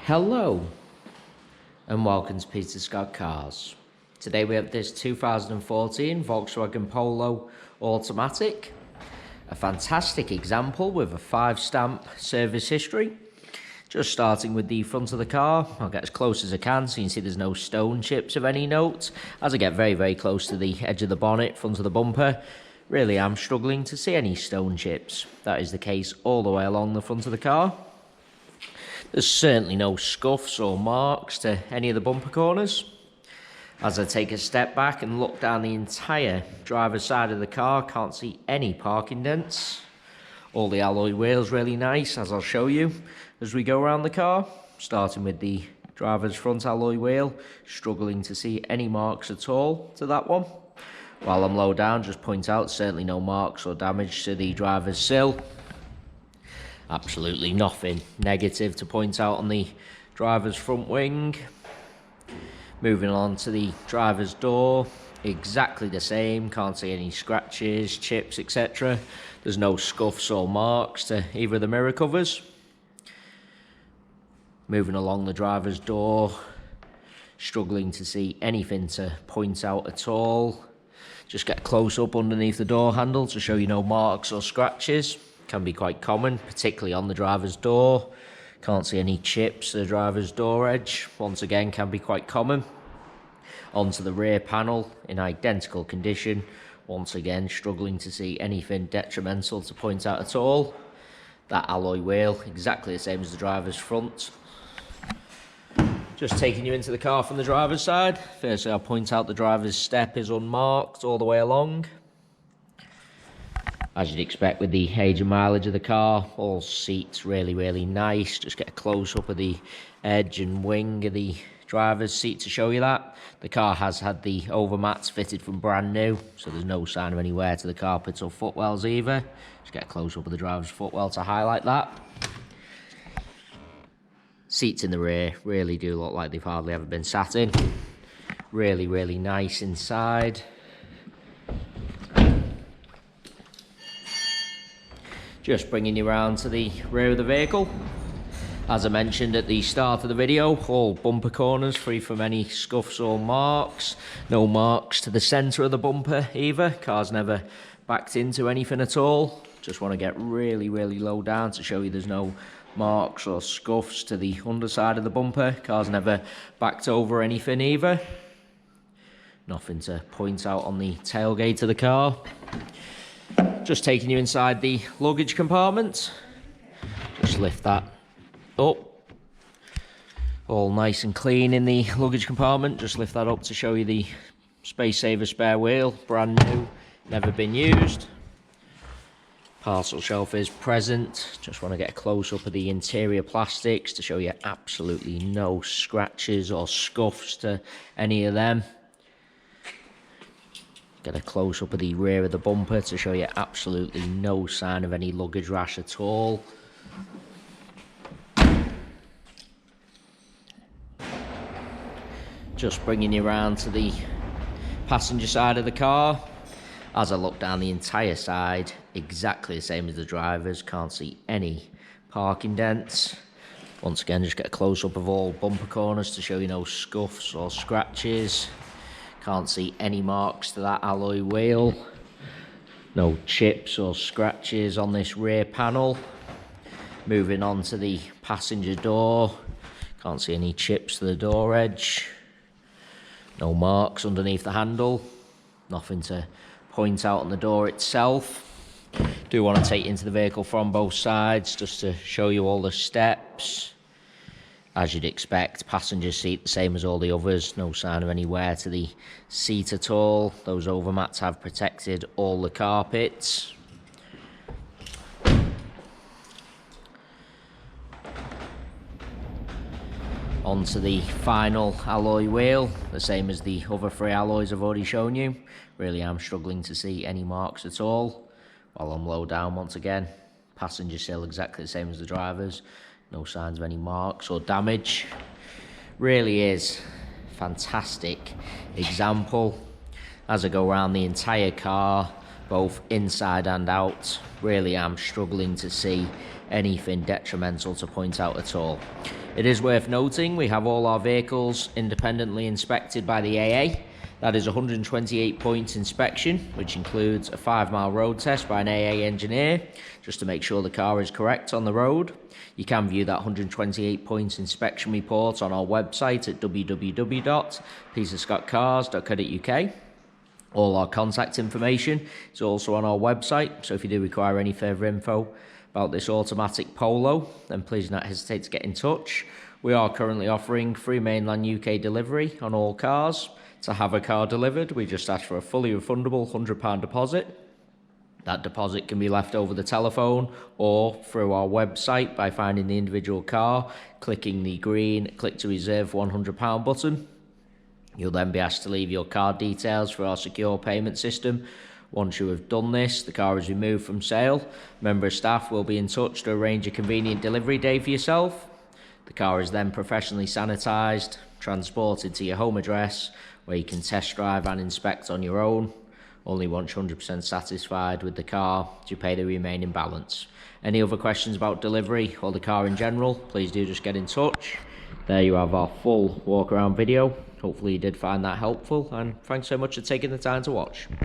Hello and welcome to Peter Scott Cars. Today we have this 2014 Volkswagen Polo Automatic, a fantastic example with a 5-stamp service history. Just starting with the front of the car, I'll get as close as I can so you can see there's no stone chips of any note. As I get very close to the edge of the bonnet, front of the bumper, really I'm struggling to see any stone chips. That is the case all the way along the front of the car. There's certainly no scuffs or marks to any of the bumper corners. As I take a step back and look down the entire driver's side of the car, can't see any parking dents. All the alloy wheels really nice, as I'll show you as we go around the car. Starting with the driver's front alloy wheel, struggling to see any marks at all to that one. While I'm low down, just point out certainly no marks or damage to the driver's sill. Absolutely nothing negative to point out on the driver's front wing. Moving on to the driver's door, exactly the same, can't see any scratches, chips, etc. There's no scuffs or marks to either of the mirror covers. Moving along the driver's door, struggling to see anything to point out at all. Just get close up underneath the door handle to show you no marks or scratches. Can be quite common, particularly on the driver's door. Can't see any chips to the driver's door edge. Once again, can be quite common. Onto the rear panel in identical condition. Once again, struggling to see anything detrimental to point out at all. That alloy wheel, exactly the same as the driver's front. Just taking you into the car from the driver's side. Firstly, I'll point out the driver's step is unmarked all the way along. As you'd expect with the age and mileage of the car, all seats really nice. Just get a close-up of the edge and wing of the driver's seat to show you that. The car has had the overmats fitted from brand new, so there's no sign of any wear to the carpets or footwells either. Just get a close-up of the driver's footwell to highlight that. Seats in the rear really do look like they've hardly ever been sat in. Really nice inside. Just bringing you around to the rear of the vehicle. As I mentioned at the start of the video, all bumper corners free from any scuffs or marks. No marks to the centre of the bumper either. Car's never backed into anything at all. Just want to get really low down to show you there's no marks or scuffs to the underside of the bumper. Car's never backed over anything either. Nothing to point out on the tailgate of the car. Just taking you inside the luggage compartment. Just lift that up. All nice and clean in the luggage compartment. Just lift that up to show you the space saver spare wheel. Brand new, never been used. Parcel shelf is present. Just want to get a close up of the interior plastics to show you absolutely no scratches or scuffs to any of them. Get a close-up of the rear of the bumper to show you absolutely no sign of any luggage rash at all. Just bringing you around to the passenger side of the car. As I look down the entire side, exactly the same as the driver's. Can't see any parking dents. Once again, just get a close-up of all bumper corners to show you no scuffs or scratches. Can't see any marks to that alloy wheel. No chips or scratches on this rear panel. Moving on to the passenger door. Can't see any chips to the door edge. No marks underneath the handle. Nothing to point out on the door itself. Do want to take you into the vehicle from both sides just to show you all the steps. As you'd expect, passenger seat the same as all the others. No sign of any wear to the seat at all. Those overmats have protected all the carpets. Onto the final alloy wheel, the same as the other 3 alloys I've already shown you. Really am struggling to see any marks at all. While I'm low down once again, passenger sill exactly the same as the driver's. No signs of any marks or damage. Really is fantastic example. As I go around the entire car, both inside and out, really am struggling to see anything detrimental to point out at all. It is worth noting we have all our vehicles independently inspected by the AA. That is 128 points inspection, which includes a 5-mile road test by an AA engineer, just to make sure the car is correct on the road. You can view that 128 points inspection report on our website at www.peterscottcars.co.uk. All our contact information is also on our website, so if you do require any further info about this automatic Polo, then please do not hesitate to get in touch. We are currently offering free mainland UK delivery on all cars. To have a car delivered, we just ask for a fully refundable £100 deposit. That deposit can be left over the telephone or through our website by finding the individual car, clicking the green Click to Reserve £100 button. You'll then be asked to leave your card details for our secure payment system. Once you have done this, the car is removed from sale. A member of staff will be in touch to arrange a convenient delivery day for yourself. The car is then professionally sanitised, transported to your home address, where you can test drive and inspect on your own. Only once you're 100% satisfied with the car do you pay the remaining balance. Any other questions about delivery or the car in general, please do just get in touch. There you have our full walk around video. Hopefully you did find that helpful, and thanks so much for taking the time to watch.